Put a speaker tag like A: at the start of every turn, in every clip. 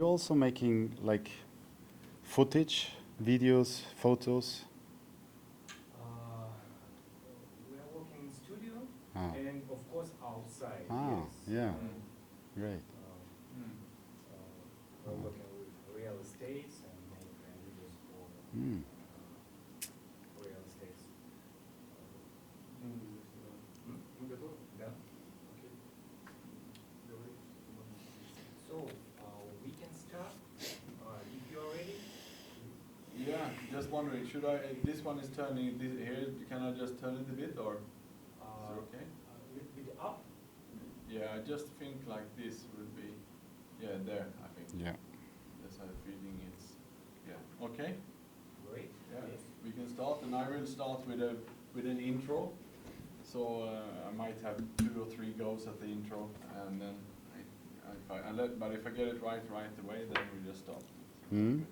A: You're also making like footage, videos, photos.
B: Uh, we are working in studio
A: Ah,
B: and of course outside.
A: ah,
B: Yes.
A: yeah, great.
B: We're working with real estates and make videos for
A: Mm.
B: real estates. Да. So we can start if you are ready.
C: Yeah, just wondering, should I, this one is turning, this here, can I just turn it a bit, or is it okay?
B: A little bit up.
C: Yeah, I just think like this would be, yeah, there, I think.
A: Yeah.
C: That's a feeling it's, yeah, okay?
B: Great.
C: Yeah,
B: Yes.
C: we can start, and I will start with an intro. So I might have 2 or 3 goes at the intro, and then but if I get it right away, then we just stop.
A: Mm.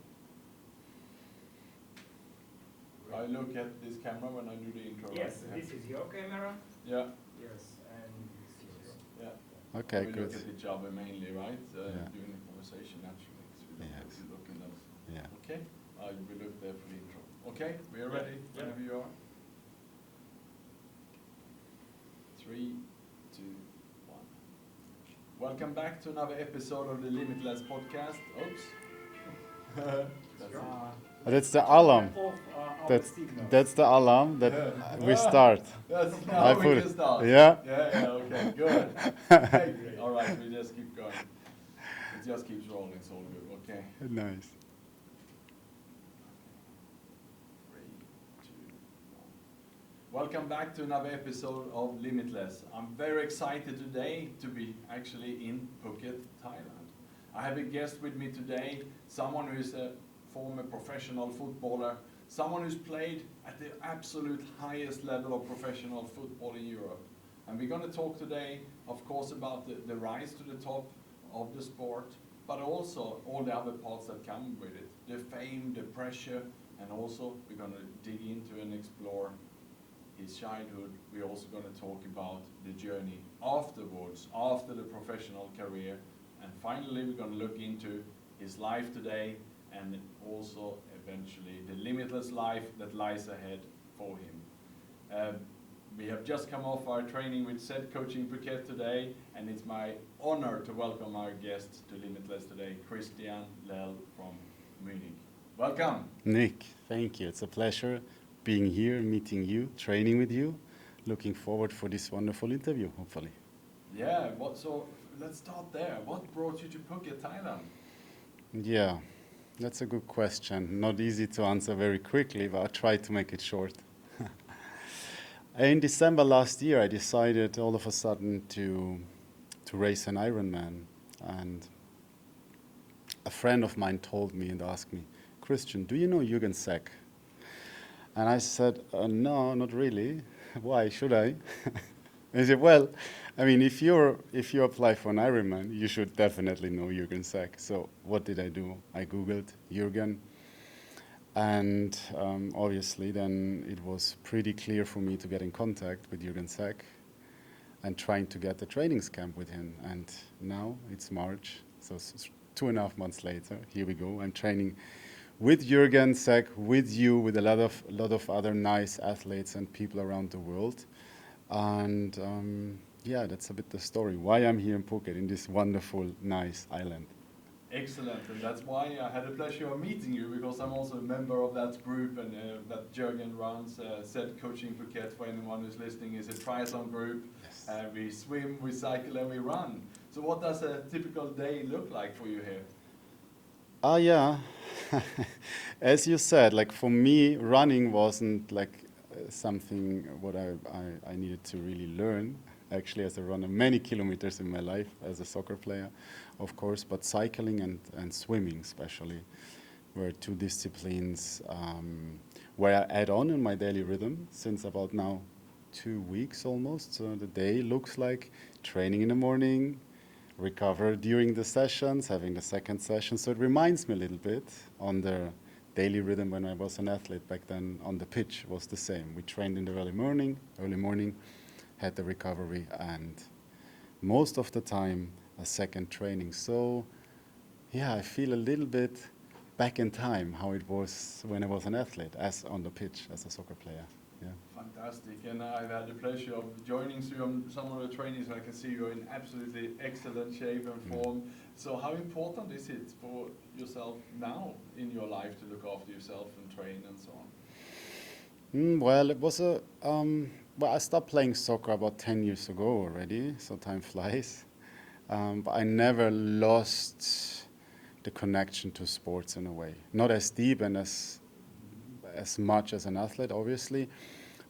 C: I look at this camera when I do the intro.
B: Yes,
C: right?
B: this is your camera.
C: Yeah.
B: Yes, and this is yours.
C: Yeah.
A: Okay,
C: We
A: good.
C: look at each other mainly, right?
A: Yeah.
C: During the conversation, naturally. 'Cause we don't have
A: Yes.
C: to look in those.
A: Yeah.
C: Okay. We look there for the intro. Okay, we are
B: Yeah.
C: ready.
B: Yeah.
C: Whenever you are. 3, 2, 1. Welcome back to another episode of the Limitless podcast. Oops. That's it.
A: That's the alarm.
B: That's
A: That's the alarm that
C: Yeah.
A: we start.
C: That's
A: I
C: now we
A: put
C: can
A: it.
C: start.
A: Yeah.
C: Yeah, okay, good. Hey, all right, we just keep going. It just keeps rolling, it's all good, okay.
A: Nice.
C: 3, 2, 1. Welcome back to another episode of Limitless. I'm very excited today to be actually in Phuket, Thailand. I have a guest with me today, someone who is a former professional footballer, someone who's played at the absolute highest level of professional football in Europe. And we're going to talk today, of course, about the rise to the top of the sport, but also all the other parts that come with it. The fame, the pressure, and also we're going to dig into and explore his childhood. We're also going to talk about the journey afterwards, after the professional career. And finally, we're going to look into his life today and also eventually the limitless life that lies ahead for him. We have just come off our training with SED Coaching Phuket today, and it's my honor to welcome our guest to Limitless today, Christian Lell from Munich. Welcome.
A: Nick, thank you. It's a pleasure being here, meeting you, training with you. Looking forward for this wonderful interview, hopefully.
C: Yeah, so let's start there. What brought you to Phuket, Thailand?
A: Yeah, that's a good question. Not easy to answer very quickly, but I'll try to make it short. In December last year, I decided all of a sudden to race an Ironman. And a friend of mine told me and asked me, Christian, do you know Jürgen Seck? And I said, no, not really. Why should I? He said, well, I mean, if you apply for an Ironman, you should definitely know Jürgen Seck. So what did I do? I Googled Jürgen. And obviously then it was pretty clear for me to get in contact with Jürgen Seck and trying to get the trainings camp with him. And now it's March, so 2.5 months later, here we go. I'm training with Jürgen Seck, with you, with a lot of other nice athletes and people around the world. And yeah, that's a bit the story, why I'm here in Phuket, in this wonderful, nice island.
C: Excellent, and that's why I had the pleasure of meeting you, because I'm also a member of that group, and that Jürgen runs. SED Coaching Phuket, for anyone who's listening, is a triathlon group.
A: Yes.
C: We swim, we cycle, and we run. So what does a typical day look like for you here?
A: Yeah, as you said, like for me, running wasn't like something what I needed to really learn. Actually, as a runner, many kilometers in my life as a soccer player, of course, but cycling and swimming especially were two disciplines where I add on in my daily rhythm since about now 2 weeks almost. So the day looks like training in the morning, recover during the sessions, having the second session. So it reminds me a little bit on the daily rhythm when I was an athlete back then on the pitch was the same. We trained in the early morning, had the recovery, and most of the time a second training. So yeah, I feel a little bit back in time how it was when I was an athlete, as on the pitch, as a soccer player. Yeah.
C: Fantastic, and I've had the pleasure of joining some of the trainings. I can see you're in absolutely excellent shape and form. So how important is it for yourself now in your life to look after yourself and train and so on?
A: Well, it was a well, I stopped playing soccer about 10 years ago already, so time flies. But I never lost the connection to sports in a way. Not as deep and as much as an athlete, obviously,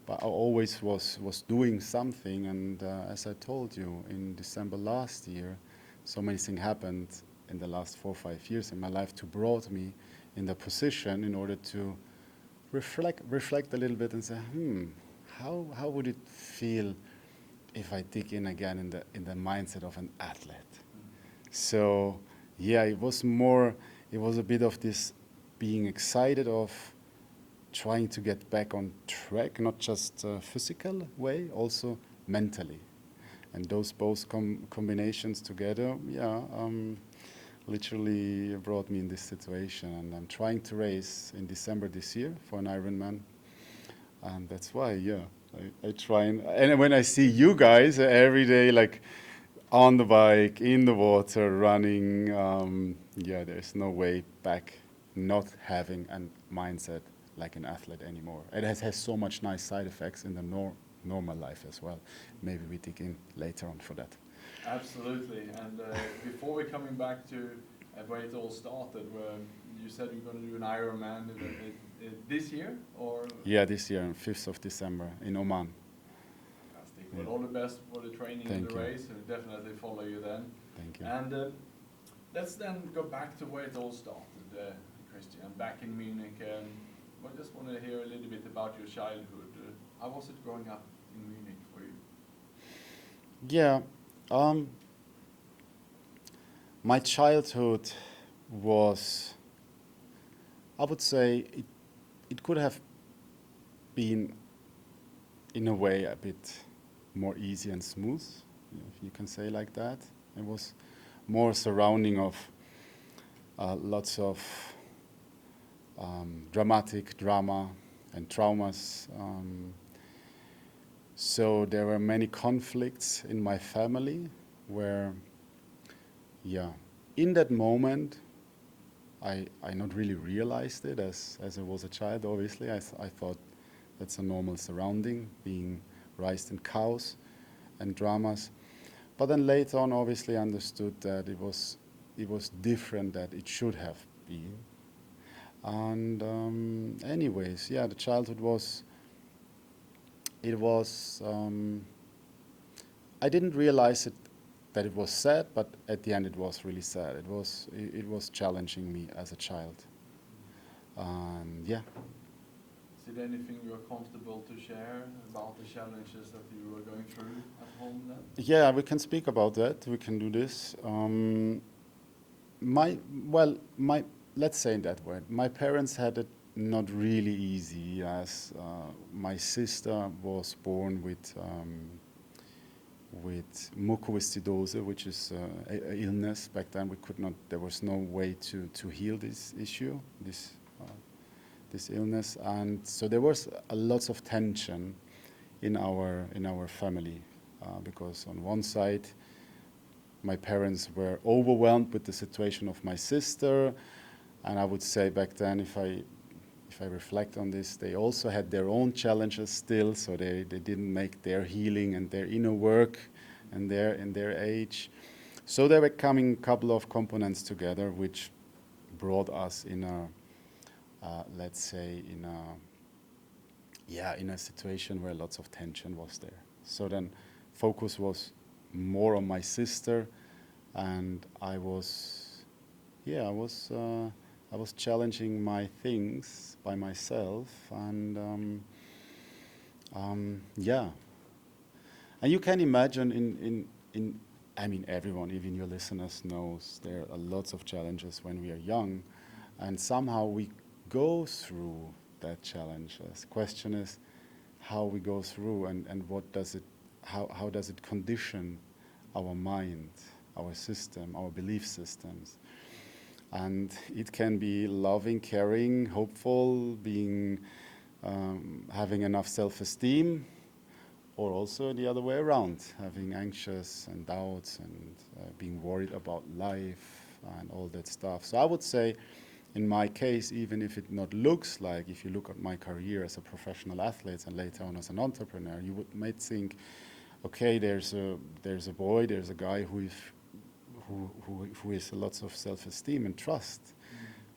A: but I always was doing something. And as I told you, in December last year, so many things happened in the last 4 or 5 years in my life to brought me in the position in order to reflect a little bit and say, how would it feel if I dig in again in the mindset of an athlete? So yeah, it was a bit of this being excited of trying to get back on track, not just physical way, also mentally. And those both combinations together, literally brought me in this situation. And I'm trying to race in December this year for an Ironman. And that's why, I try and when I see you guys every day, like on the bike, in the water, running, there's no way back not having a mindset like an athlete anymore. It has so much nice side effects in the normal life as well. Maybe we dig in later on for that.
C: Absolutely, and before we're coming back to where it all started, where you said you're going to do an Ironman this year, or?
A: Yeah, this year, on 5th of December in Oman.
C: Fantastic.
A: Yeah.
C: Well, all the best for the training and
A: Thank
C: the
A: you.
C: race. We'll definitely follow you then.
A: Thank you.
C: And let's then go back to where it all started, Christian, back in Munich. I just want to hear a little bit about your childhood. How was it growing up in Munich for you?
A: Yeah, my childhood was, I would say, it could have been, in a way, a bit more easy and smooth, if you can say like that. It was more surrounding of lots of drama and traumas. So there were many conflicts in my family where, in that moment, I not really realized it as I was a child, obviously. I thought that's a normal surrounding, being raised in chaos and dramas. But then later on, obviously, I understood that it was different that it should have been. And anyways, the childhood was, I didn't realize that it was sad, but at the end it was really sad. It was challenging me as a child.
C: Is there anything you're comfortable to share about the challenges that you were going through at home then?
A: Yeah, we can speak about that. We can do this. Let's say it that way. My parents had it not really easy, as my sister was born with mucoviscidose, which is a illness. Back then, there was no way to heal this issue, this illness, and so there was lots of tension in our family, because on one side, my parents were overwhelmed with the situation of my sister, and I would say back then, if I reflect on this, they also had their own challenges still, so they didn't make their healing and their inner work and in their age. So there were coming a couple of components together, which brought us in a, let's say, in a situation where lots of tension was there. So then focus was more on my sister, and I was challenging my things by myself, and and you can imagine I mean, everyone, even your listeners, knows there are lots of challenges when we are young, and somehow we go through that challenges. The question is how we go through, and how does it condition our mind, our system, our belief systems. And it can be loving, caring, hopeful, having enough self-esteem, or also the other way around, having anxious and doubts and being worried about life and all that stuff. So I would say, in my case, even if it not looks like, if you look at my career as a professional athlete and later on as an entrepreneur, you might think, okay, there's a boy, there's a guy who has lots of self-esteem and trust,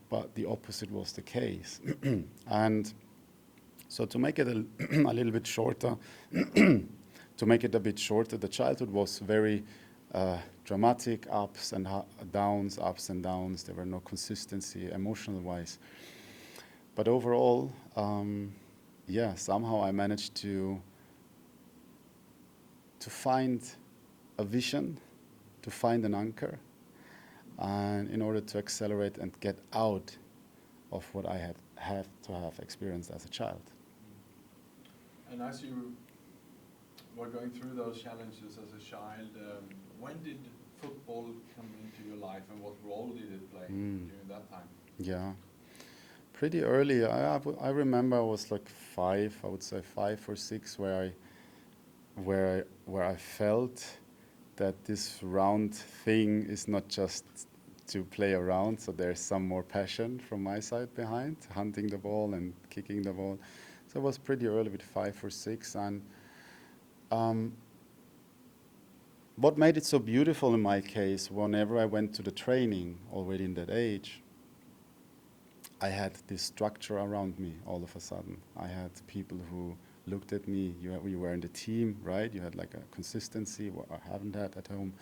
A: but the opposite was the case. And so to make it a little bit shorter, the childhood was very dramatic, ups and downs, ups and downs. There were no consistency emotional-wise. But overall, somehow I managed to find a vision, to find an anchor, and in order to accelerate and get out of what I had to have experienced as a child.
C: And as you were going through those challenges as a child, when did football come into your life, and what role did it play during that time?
A: Yeah, pretty early. I remember I was like 5, I would say 5 or 6, where I felt that this round thing is not just to play around, so there's some more passion from my side behind, hunting the ball and kicking the ball. So it was pretty early with 5 or 6, and what made it so beautiful in my case, whenever I went to the training already in that age, I had this structure around me all of a sudden. I had people who looked at me. You were in the team, right? You had like a consistency what I haven't had at home.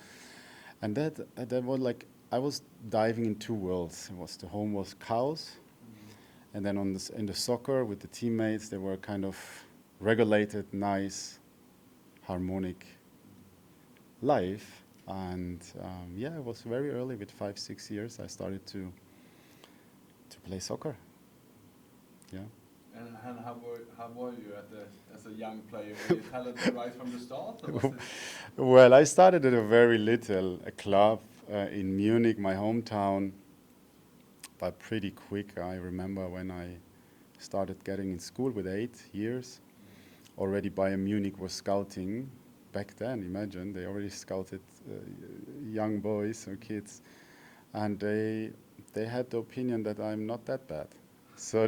A: And that was like, I was diving in 2 worlds. The home was chaos, and then in the soccer with the teammates, they were kind of regulated, nice, harmonic life. And it was very early, with 5, 6 years, I started to play soccer. Yeah.
C: And how were you as a young player? Were you talented right from the start? Or was it?
A: Well, I started at a very little club in Munich, my hometown, but pretty quick. I remember when I started getting in school with 8 years, already Bayern Munich was scouting. Back then, imagine, they already scouted young boys or kids, and they had the opinion that I'm not that bad. So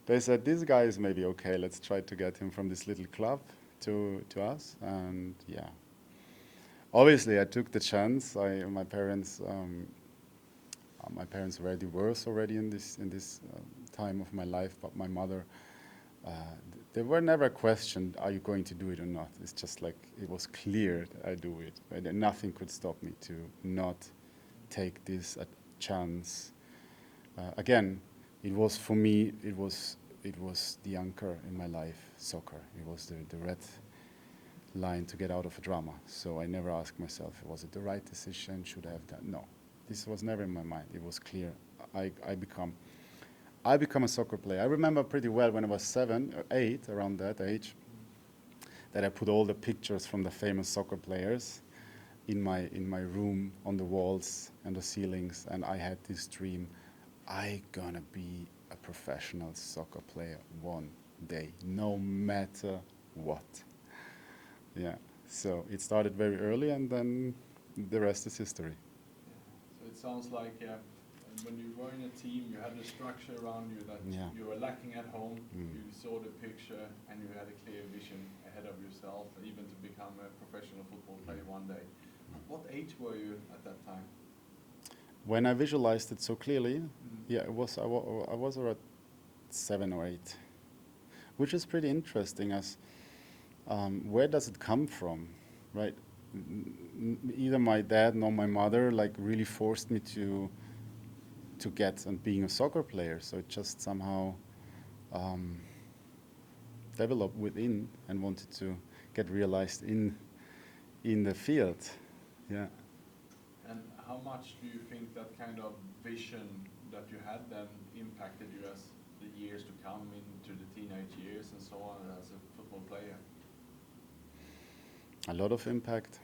A: they said, this guy is maybe okay, let's try to get him from this little club to us. And yeah, obviously I took the chance. My parents were divorced already in this time of my life, but my mother, they were never questioned, are you going to do it or not? It's just like, it was clear that I do it. And nothing could stop me to not take this chance. Again, it was for me, it was the anchor in my life, soccer. It was the red line to get out of a drama. So I never asked myself, was it the right decision? Should I have done? No, this was never in my mind. It was clear. I become a soccer player. I remember pretty well when I was 7 or 8, around that age, that I put all the pictures from the famous soccer players in my room on the walls and the ceilings, and I had this dream, I gonna be a professional soccer player one day, no matter what. Yeah, so it started very early, and then the rest is history.
C: So it sounds like when you were in a team, you had a structure around you that you were lacking at home. You saw the picture, and you had a clear vision ahead of yourself, even to become a professional football player one day. What age were you at that time?
A: When I visualized it so clearly, I was around 7 or 8, which is pretty interesting. As where does it come from, right? Either my dad nor my mother like really forced me to get and being a soccer player. So it just somehow developed within and wanted to get realized in the field. Yeah.
C: And how much do you think that kind of vision that you had then impacted you as the years to come into the teenage years and so on as a football player?
A: A lot of impact.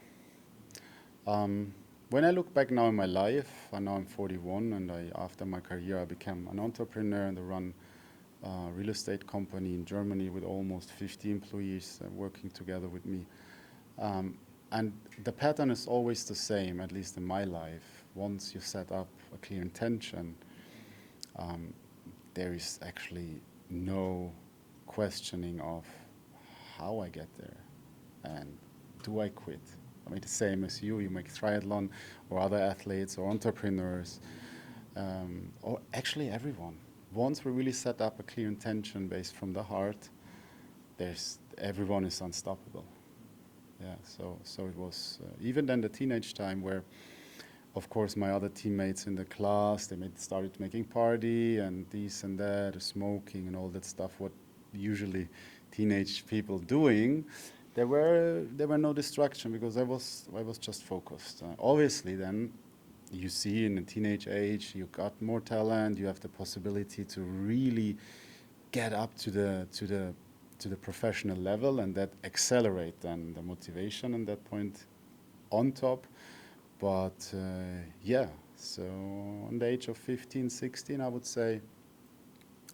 A: when I look back now in my life, and now I'm 41, and after my career I became an entrepreneur and I run a real estate company in Germany with almost 50 employees working together with me. And the pattern is always the same, at least in my life. Once you set up a clear intention, there is actually no questioning of how I get there and do I quit. I mean, the same as you make triathlon or other athletes or entrepreneurs, or actually everyone. Once we really set up a clear intention based from the heart, everyone is unstoppable. Yeah, so it was even then the teenage time where, of course, my other teammates in the class, they started making party and this and that, smoking and all that stuff, what usually teenage people doing. There were no distraction because I was just focused. Obviously, then you see in the teenage age, you got more talent, you have the possibility to really get up to the professional level, and that accelerate then the motivation at that point on top. But yeah, so on the age of 15, 16, I would say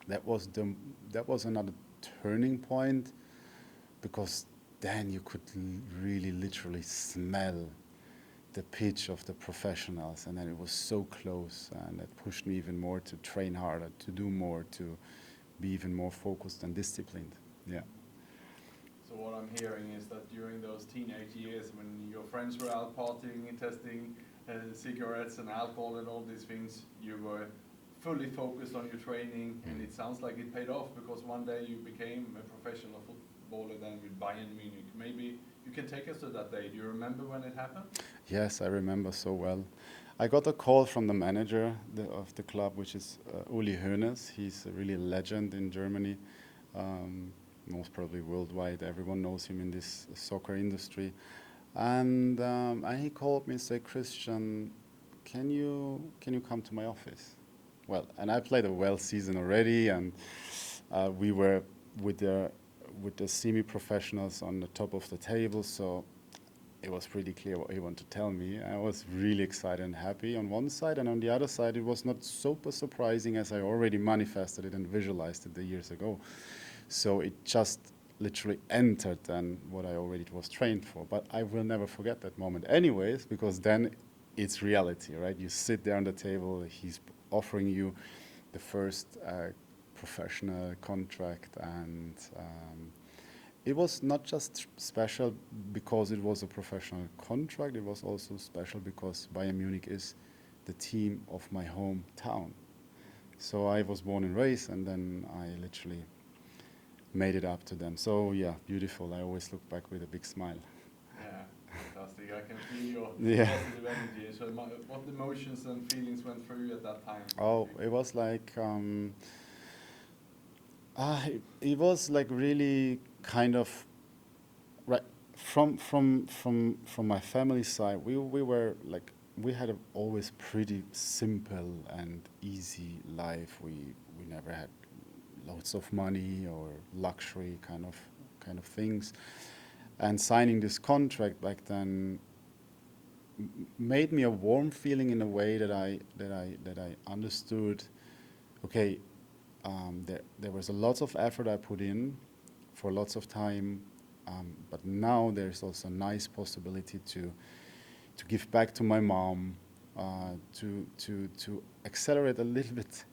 A: that was another turning point, because then you could really literally smell the pitch of the professionals, and then it was so close, and that pushed me even more to train harder, to do more, to be even more focused and disciplined. Yeah.
C: So what I'm hearing is that during those teenage years, when your friends were out partying and testing cigarettes and alcohol and all these things, you were fully focused on your training, and it sounds like it paid off, because one day you became a professional footballer then with Bayern Munich. Maybe you can take us to that day. Do you remember when it happened?
A: Yes, I remember so well. I got a call from the manager of the club, which is Uli Hoeneß. He's a really legend in Germany, most probably worldwide. Everyone knows him in this soccer industry. And he called me and said, "Christian, can you come to my office?" Well, and I played a well season already, and we were with the semi-professionals on the top of the table, so it was pretty clear what he wanted to tell me. I was really excited and happy on one side, and on the other side, it was not super surprising, as I already manifested it and visualized it the years ago. So it just literally entered then what I already was trained for. But I will never forget that moment anyways, because then it's reality, right? You sit there on the table, he's offering you the first professional contract, and it was not just special because it was a professional contract, it was also special because Bayern Munich is the team of my hometown. So I was born and raised, and then I literally made it up to them. So yeah, beautiful. I always look back with a big smile.
C: Yeah, fantastic. I can feel your
A: Yeah.
C: positive energy. So what emotions and feelings went through you at that time?
A: Oh, it was like it was like really kind of right from my family side. We were like, we had a always pretty simple and easy life. We never had loads of money or luxury kind of things. And signing this contract back then made me a warm feeling in a way that I understood. Okay, there was a lot of effort I put in for lots of time, but now there's also a nice possibility to give back to my mom, to accelerate a little bit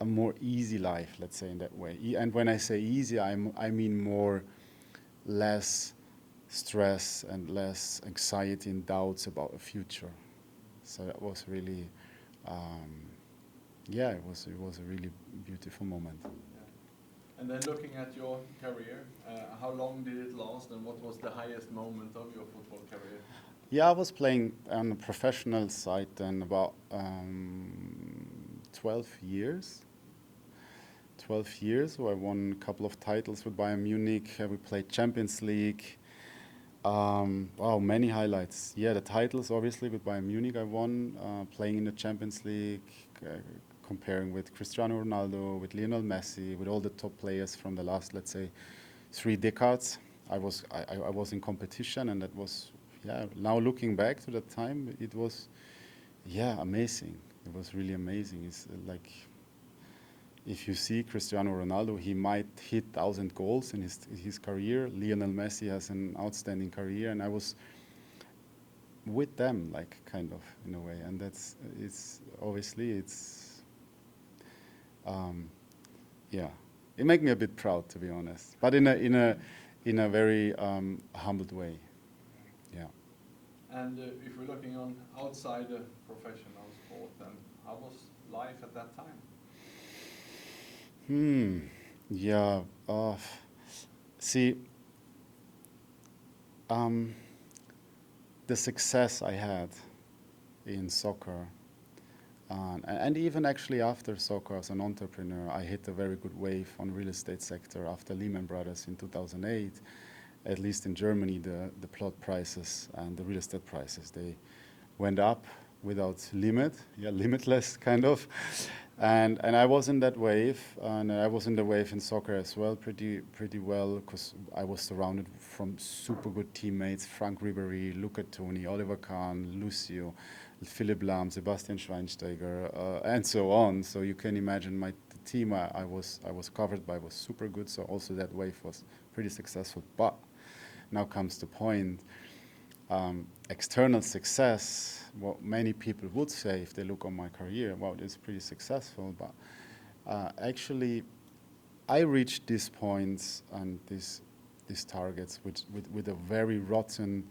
A: a more easy life, let's say in that way. And when I say easy, I mean less stress and less anxiety and doubts about the future. So that was really, yeah, it was a really beautiful moment.
C: Yeah. And then looking at your career, how long did it last, and what was the highest moment of your football career?
A: Yeah, I was playing on a professional side then about 12 years. 12 years, so I won a couple of titles with Bayern Munich. We played Champions League. Wow, many highlights. Yeah, the titles obviously with Bayern Munich I won, playing in the Champions League, comparing with Cristiano Ronaldo, with Lionel Messi, with all the top players from the last, let's say, 3 decades. I was in competition, and that was, yeah, now looking back to that time, it was, yeah, amazing. It was really amazing. It's like, if you see Cristiano Ronaldo, he might hit 1,000 goals in his career. Lionel Messi has an outstanding career, and I was with them, like, kind of, in a way. And that's, it's obviously, it's, yeah, it made me a bit proud, to be honest, but in a very humbled way. Yeah.
C: And if we're looking on outside the professional sport, then how was life at that time?
A: Yeah. See, the success I had in soccer, and even actually after soccer as an entrepreneur, I hit a very good wave on real estate sector after Lehman Brothers in 2008. At least in Germany, the plot prices and the real estate prices, they went up without limit, yeah, limitless kind of. And I was in that wave, and I was in the wave in soccer as well, pretty well, because I was surrounded from super good teammates: Frank Ribery, Luca Toni, Oliver Kahn, Lucio, Philipp Lahm, Sebastian Schweinsteiger, and so on. So you can imagine the team I was covered by was super good. So also that wave was pretty successful. But now comes the point. External success, what many people would say if they look on my career, wow, it's pretty successful, but actually I reached these points and these targets with a very rotten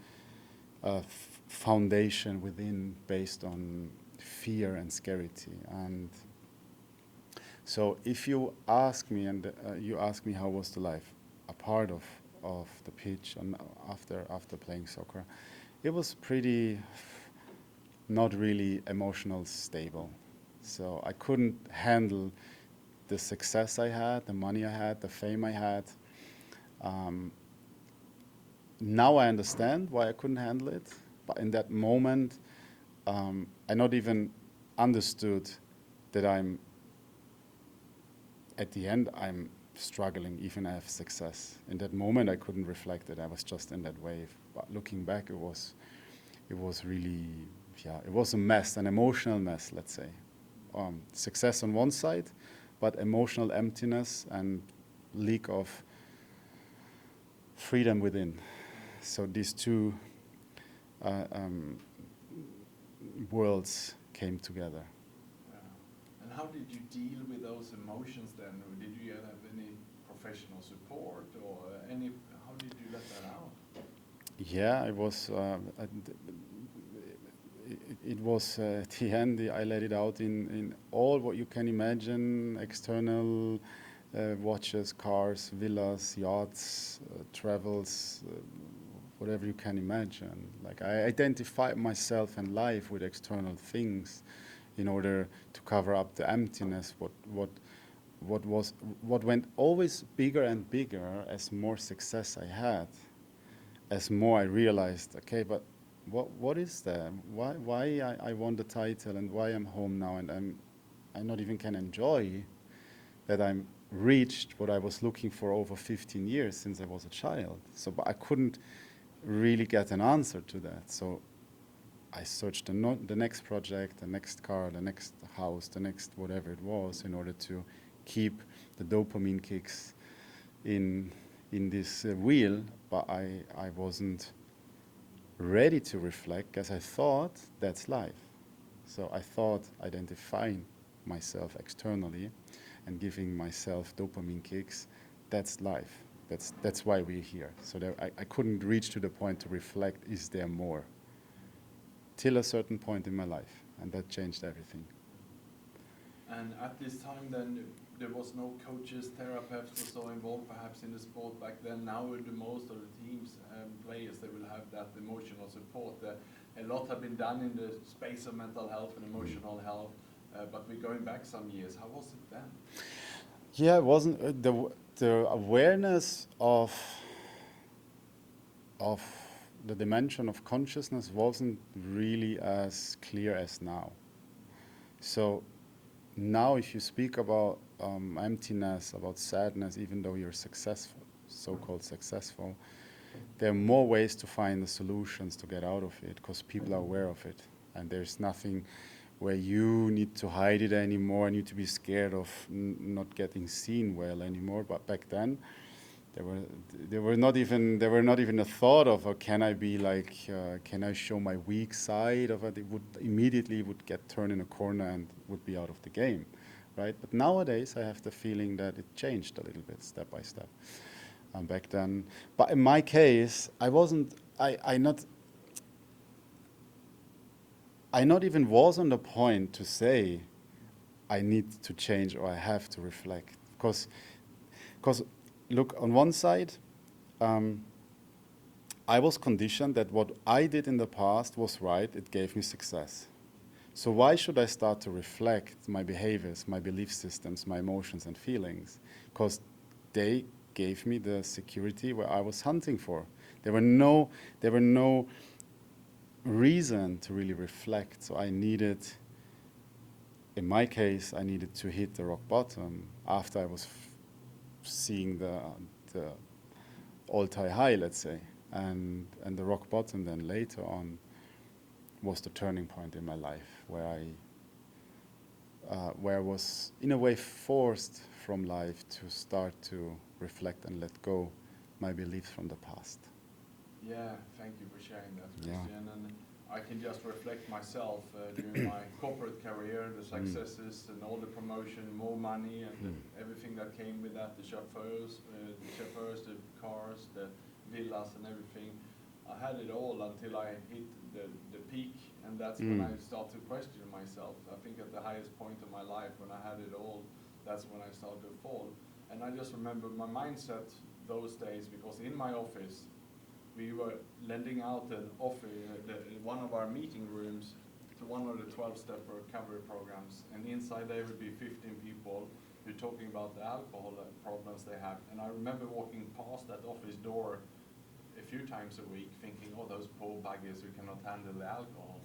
A: foundation within, based on fear and scarcity. And so if you ask me, and you ask me how was the life a part of the pitch and after playing soccer, it was pretty not really emotional stable. So I couldn't handle the success I had, the money I had, the fame I had. Now I understand why I couldn't handle it, but in that moment, I not even understood that at the end, I'm struggling, even I have success. In that moment, I couldn't reflect it. I was just in that wave. But looking back, it was really, yeah, it was a mess, an emotional mess, let's say. Success on one side, but emotional emptiness and lack of freedom within. So these two worlds came together.
C: And how did you deal with those emotions then? Or did you have any professional support, or how did you let that out?
A: Yeah, it was. It was at the end. I let it out in all what you can imagine: external watches, cars, villas, yachts, travels, whatever you can imagine. Like, I identified myself and life with external things in order to cover up the emptiness. What went always bigger and bigger as more success I had, as more I realized, okay, but what is there? Why I won the title, and why I'm home now, and I not even can enjoy that I'm reached what I was looking for over 15 years since I was a child. So, but I couldn't really get an answer to that. So I searched the next project, the next car, the next house, the next whatever it was, in order to keep the dopamine kicks in this wheel. But I wasn't ready to reflect, because I thought that's life. So I thought identifying myself externally and giving myself dopamine kicks, that's life. That's why we're here. So I couldn't reach to the point to reflect, is there more? Till a certain point in my life, and that changed everything.
C: And at this time then, there was no coaches, therapists were so involved perhaps in the sport back then. Now with most of the teams and players, they will have that emotional support. A lot have been done in the space of mental health and emotional health, but we're going back some years. How was it then?
A: Yeah, it wasn't the awareness of the dimension of consciousness wasn't really as clear as now. So now if you speak about emptiness, about sadness, even though you're successful, so-called successful, there are more ways to find the solutions to get out of it, because people are aware of it, and there's nothing where you need to hide it anymore, need to be scared of not getting seen well anymore. But back then, there were not even a thought of, can I be like, can I show my weak side of it? It would immediately get turned in a corner and would be out of the game, right? But nowadays, I have the feeling that it changed a little bit, step by step. Back then, but in my case, I not even was on the point to say I need to change or I have to reflect, because look, on one side, I was conditioned that what I did in the past was right. It gave me success. So why should I start to reflect my behaviors, my belief systems, my emotions and feelings? Because they gave me the security where I was hunting for. There were no reason to really reflect. So I needed, in my case, I needed to hit the rock bottom after I was seeing the all-time high, let's say, and the rock bottom then later on was the turning point in my life, where I was in a way forced from life to start to reflect and let go my beliefs from the past.
C: Yeah, thank you for sharing that,
A: Yeah.
C: Christian. And I can just reflect myself during my corporate career, the successes and all the promotion, more money and everything that came with that, the chauffeurs, the cars, the villas and everything. I had it all until I hit the peak, and that's when I started to question myself. I think at the highest point of my life, when I had it all, that's when I started to fall. And I just remember my mindset those days, because in my office, we were lending out one of our meeting rooms to one of the 12-step recovery programs, and inside there would be 15 people who are talking about the alcohol problems they have. And I remember walking past that office door a few times a week thinking, oh, those poor buggers who cannot handle the alcohol.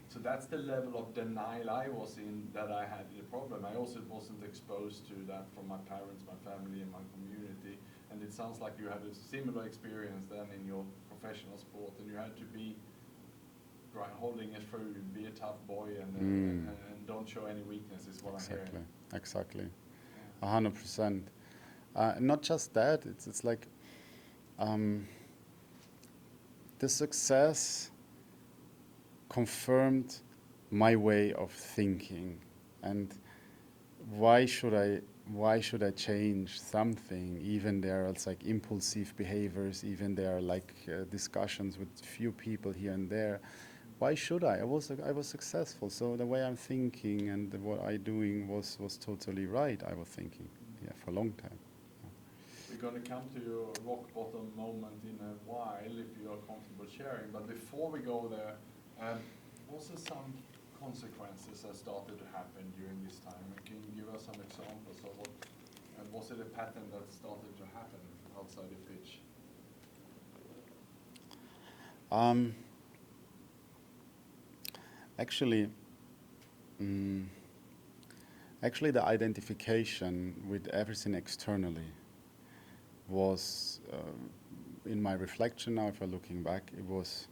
C: So that's the level of denial I was in, that I had the problem. I also wasn't exposed to that from my parents, my family, and my community. And it sounds like you had a similar experience then in your professional sport, and you had to be holding it through, be a tough boy, and don't show any weaknesses, what I'm hearing.
A: Exactly. 100%. Not just that, it's like the success confirmed my way of thinking, and why should I change something? Even there are like impulsive behaviors, even there are like discussions with few people here and there. Why should I? I was successful, so the way I'm thinking and what I doing was totally right. I was thinking, for a long time.
C: We're going to come to your rock bottom moment in a while, if you are comfortable sharing. But before we go there, was there some consequences that started to happen during this time? And can you give us some examples of what, and was it a pattern that started to happen outside the pitch?
A: Actually, the identification with everything externally was, in my reflection now, if I'm looking back, it was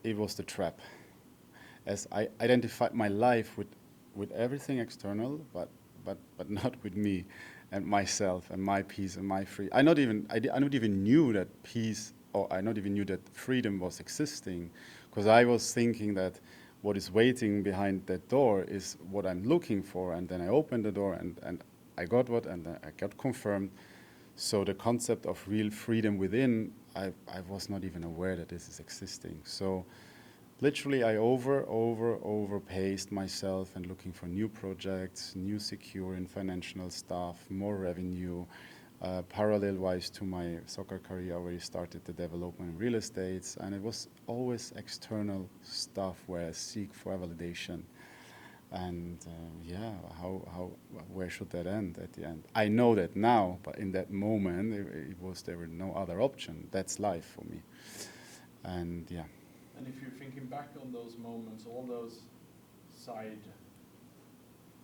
A: the trap. As I identified my life with everything external, but not with me and myself and my peace and my free. I not even knew that peace, or I not even knew that freedom was existing, because I was thinking that what is waiting behind that door is what I'm looking for, and then I opened the door and I got what, and I got confirmed. So the concept of real freedom within, I was not even aware that this is existing. So literally I overpaced myself and looking for new projects, new secure and financial stuff, more revenue. Parallel-wise to my soccer career, I already started the development in real estate, and it was always external stuff where I seek for validation. And where should that end at the end? I know that now, but in that moment, there were no other option. That's life for me. And yeah.
C: And if you're thinking back on those moments, all those side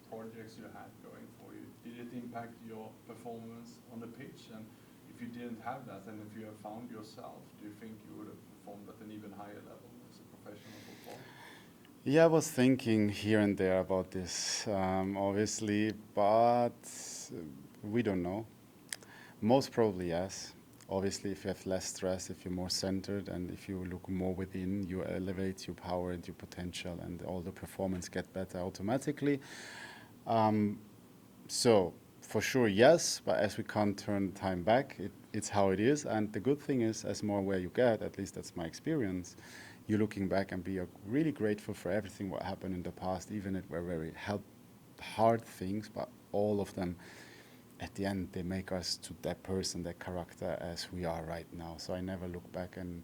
C: projects you had going for you, did it impact your performance on the pitch? And if if you didn't have that, and if you have found yourself, do you think you would have performed at an even higher level as a professional footballer?
A: Yeah, I was thinking here and there about this, obviously, but we don't know. Most probably, yes. Obviously, if you have less stress, if you're more centered, and if you look more within, you elevate your power and your potential, and all the performance get better automatically. So, for sure, yes, but as we can't turn time back, it's how it is. And the good thing is, as more aware you get, at least that's my experience, you're looking back and be really grateful for everything what happened in the past, even if it were very hard things, but all of them at the end, they make us to that person, that character as we are right now. So I never look back and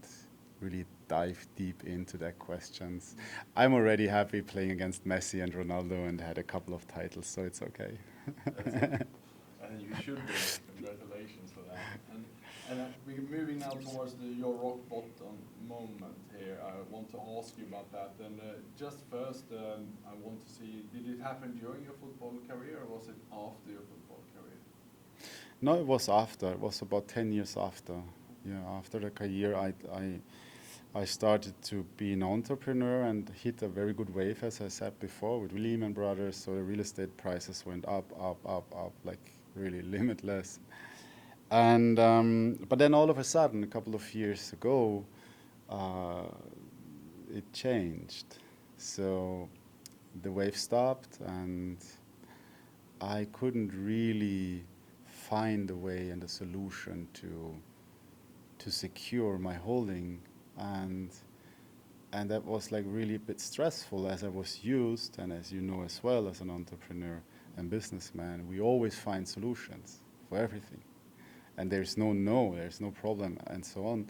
A: really dive deep into that questions. I'm already happy playing against Messi and Ronaldo and had a couple of titles, so it's okay.
C: That's it. And you should be. Congratulations for that. And we're moving now towards your rock bottom moment here. I want to ask you about that. And just first, I want to see, did it happen during your football career or was it after your football career?
A: No, it was after. It was about 10 years after. Yeah, after the career, I started to be an entrepreneur and hit a very good wave, as I said before, with Lehman Brothers. So the real estate prices went up, like really limitless. And but then all of a sudden, a couple of years ago, it changed. So the wave stopped, and I couldn't really find a way and a solution to secure my holding, and that was like really a bit stressful, as I was used, and as you know as well, as an entrepreneur and businessman, we always find solutions for everything, and there's no problem, and so on.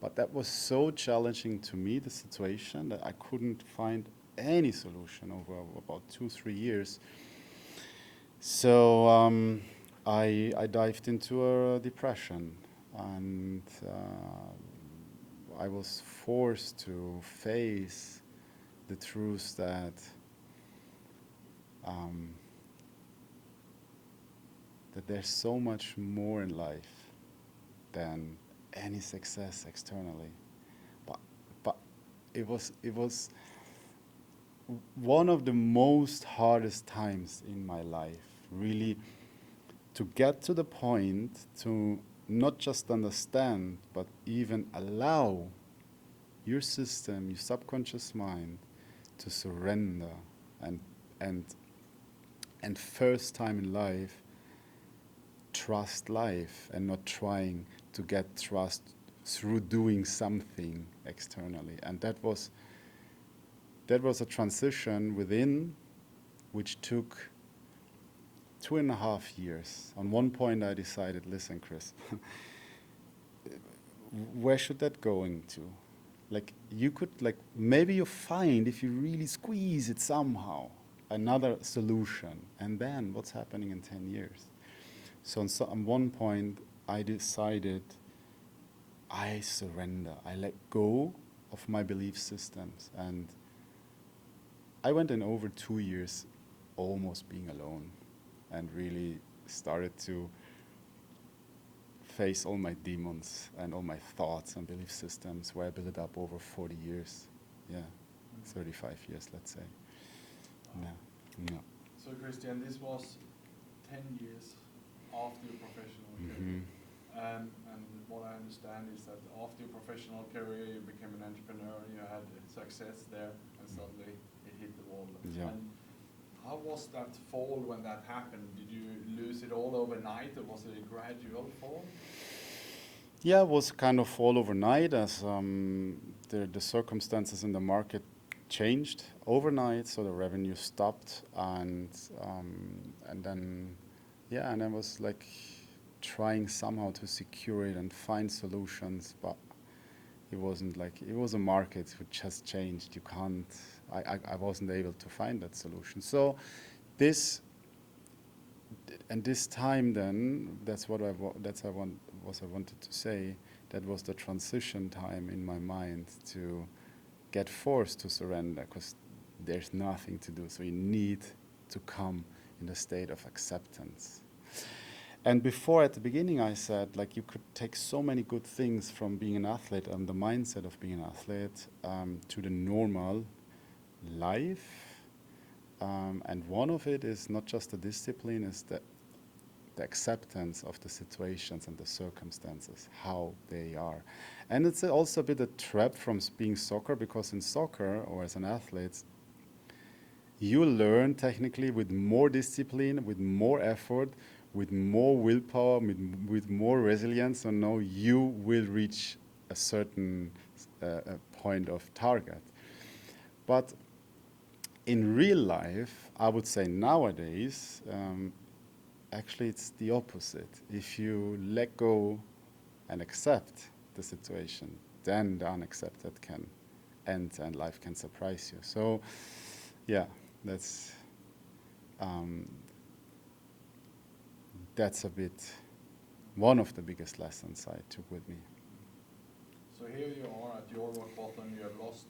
A: But that was so challenging to me, the situation, that I couldn't find any solution over about 2-3 years. So I dived into a depression, and I was forced to face the truth that there's so much more in life than any success externally. But it was one of the most hardest times in my life, really, to get to the point to not just understand, but even allow your system, your subconscious mind, to surrender, and first time in life, trust life and not trying to get trust through doing something externally. And that was a transition within, which took 2.5 years. On one point I decided, listen, Chris, where should that go into? Like, you could, like, maybe you find, if you really squeeze it somehow, another solution. And then what's happening in 10 years? So on one point I decided, I surrender. I let go of my belief systems. And I went in over 2 years almost being alone, and really started to face all my demons and all my thoughts and belief systems where I built it up over 40 years. Yeah, 35 years, let's say. Yeah.
C: So Christian, this was 10 years after your professional career. And what I understand is that after your professional career, you became an entrepreneur, you had success there, and suddenly it hit the wall.
A: Yeah.
C: And how was that fall when that happened? Did you lose it all overnight, or was it a gradual fall?
A: Yeah, it was kind of fall overnight, as the circumstances in the market changed overnight, so the revenue stopped, and then, yeah, and I was like trying somehow to secure it and find solutions, but it wasn't like, it was a market which has changed. You can't, I wasn't able to find that solution. So this time then, that's what I wanted to say. That was the transition time in my mind to get forced to surrender, because there's nothing to do. So you need to come in a state of acceptance. And before, at the beginning, I said, like, you could take so many good things from being an athlete and the mindset of being an athlete to the normal life. And one of it is not just the discipline, is the acceptance of the situations and the circumstances, how they are. And it's also a bit a trap from being soccer, because in soccer or as an athlete, you learn technically with more discipline, with more effort, with more willpower, with more resilience. So now you will reach a certain point of target. But in real life, I would say nowadays, actually it's the opposite. If you let go and accept the situation, then the unaccepted can end and life can surprise you. So, yeah, that's a bit one of the biggest lessons I took with me.
C: So here you are at your rock bottom. You have lost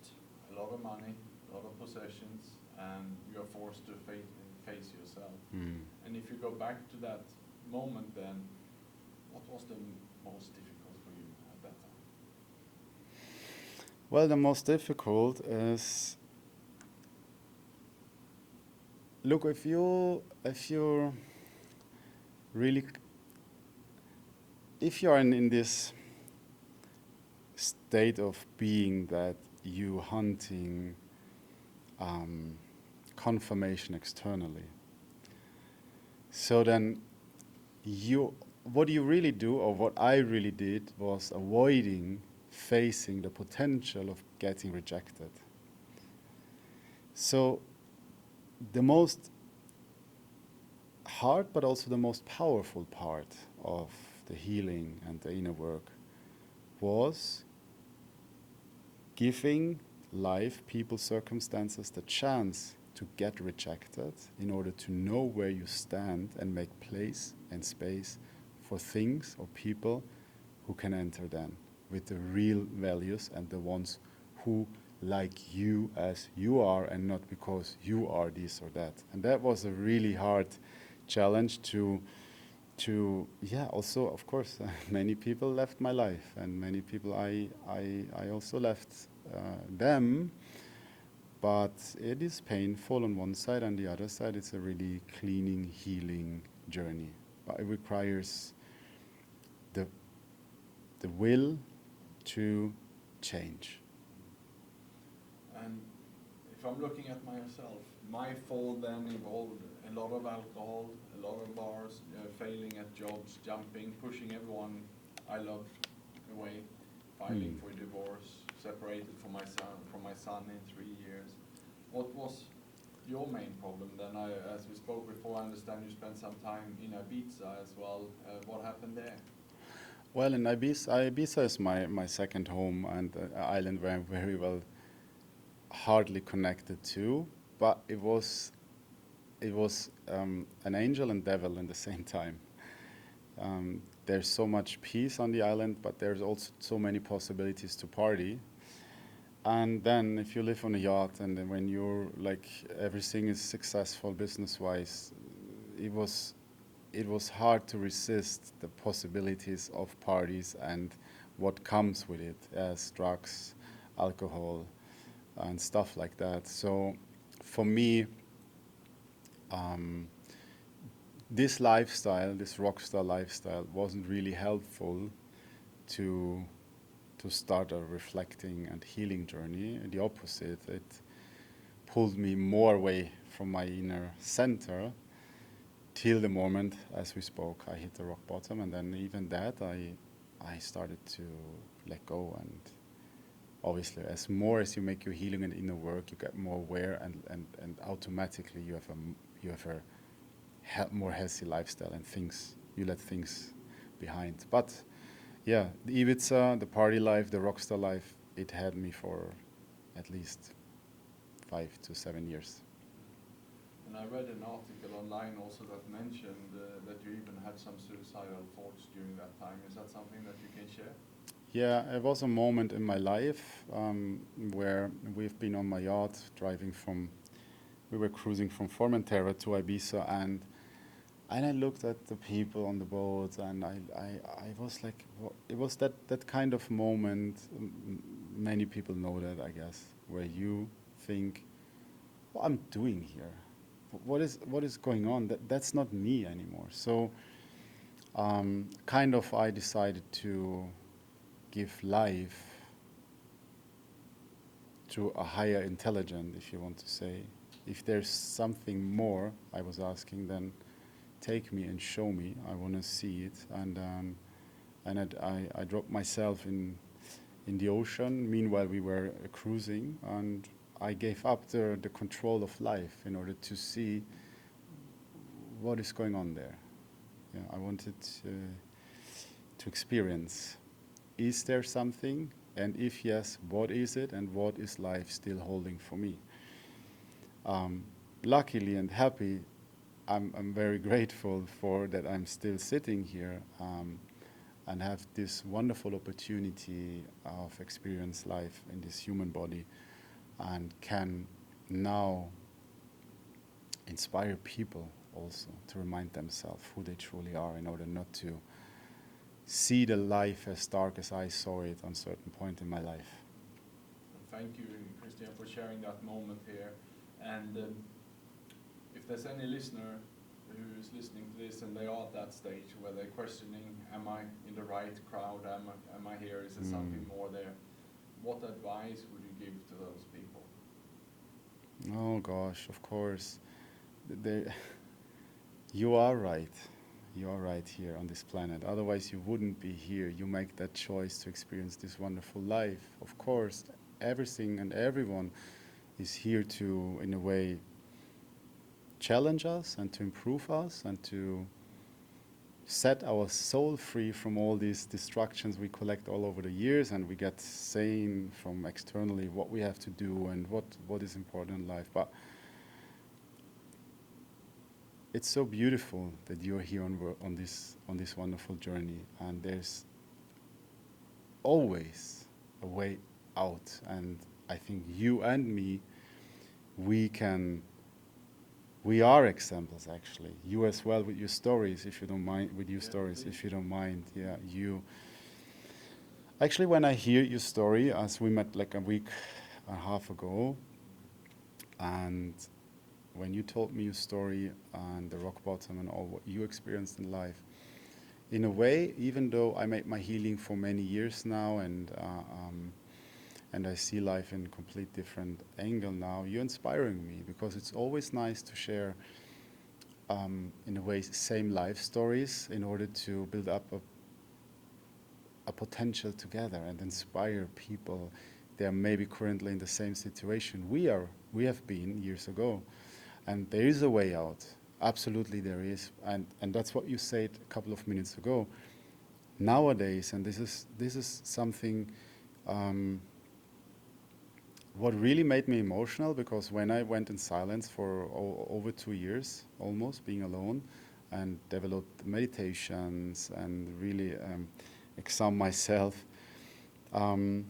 C: a lot of money, a lot of possessions, and you are forced to face yourself. And if you go back to that moment, then what was the most difficult for you at that time?
A: Well, the most difficult is, look, if you're really, if you're in this state of being that you hunting confirmation externally, so then what you really do, or what I really did, was avoiding facing the potential of getting rejected. So the most hard, but also the most powerful part of the healing and the inner work was giving life, people, circumstances the chance to get rejected in order to know where you stand and make place and space for things or people who can enter then with the real values and the ones who like you as you are and not because you are this or that. And that was a really hard challenge to also, of course, many people left my life, and many people I also left them. But it is painful on one side, and the other side it's a really cleaning, healing journey. But it requires the will to change.
C: And if I'm looking at myself, my fall then involved a lot of alcohol, a lot of bars, failing at jobs, jumping, pushing everyone I loved away, filing for divorce, separated from my son in 3 years. What was your main problem then? As we spoke before, I understand you spent some time in Ibiza as well. What happened there?
A: Well, in Ibiza is my second home, and an island where I'm very well hardly connected to, but it was an angel and devil in the same time. There's so much peace on the island, but there's also so many possibilities to party. And then if you live on a yacht, and then when you're like everything is successful business-wise, it was hard to resist the possibilities of parties and what comes with it, as drugs, alcohol, and stuff like that. So for me, this lifestyle, this rockstar lifestyle, wasn't really helpful to start a reflecting and healing journey. The opposite, it pulled me more away from my inner center till the moment, as we spoke, I hit the rock bottom, and then even that I started to let go. And obviously, as you make your healing and inner work, you get more aware, and automatically you have a more healthy lifestyle, and you let things behind. But yeah, the Ibiza, the party life, the rockstar life, it had me for at least 5 to 7 years.
C: And I read an article online also that mentioned that you even had some suicidal thoughts during that time. Is that something that you can share?
A: Yeah, it was a moment in my life where we've been on my yacht we were cruising from Formentera to Ibiza, and And I looked at the people on the boat, and I was like, it was that kind of moment. Many people know that, I guess, where you think, what I'm doing here, what is going on? That's not me anymore. So, kind of, I decided to give life to a higher intelligence, if you want to say. If there's something more, I was asking, then take me and show me. I want to see it. And I dropped myself in the ocean. Meanwhile, we were cruising, and I gave up the control of life in order to see what is going on there. Yeah, I wanted to experience. Is there something? And if yes, what is it? And what is life still holding for me? Luckily and happy, I'm very grateful for that I'm still sitting here and have this wonderful opportunity of experience life in this human body, and can now inspire people also to remind themselves who they truly are, in order not to see the life as dark as I saw it on a certain point in my life.
C: Thank you, Christian, for sharing that moment here. And if there's any listener who is listening to this and they are at that stage where they're questioning, am I in the right crowd? Am I here? Is there something more there? What advice would you give to those people?
A: Oh gosh, of course. You are right. You are right here on this planet. Otherwise, you wouldn't be here. You make that choice to experience this wonderful life. Of course, everything and everyone is here to, in a way, challenge us and to improve us and to set our soul free from all these distractions we collect all over the years, and we get saying from externally what we have to do and what is important in life. But it's so beautiful that you're here on this wonderful journey, and there's always a way out. And I think you and me, we are examples, actually. You as well, with your stories, if you don't mind. With your stories, if you don't mind. Yeah, you. Actually, when I hear your story, as we met like a week and a half ago, and when you told me your story and the rock bottom and all what you experienced in life, in a way, even though I made my healing for many years now, and I see life in a complete different angle now, you're inspiring me, because it's always nice to share, in a way, same life stories in order to build up a potential together and inspire people. They are maybe currently in the same situation we have been years ago. And there is a way out. Absolutely there is. And that's what you said a couple of minutes ago. Nowadays, and this is something what really made me emotional, because when I went in silence for over 2 years, almost, being alone, and developed meditations and really examined myself, I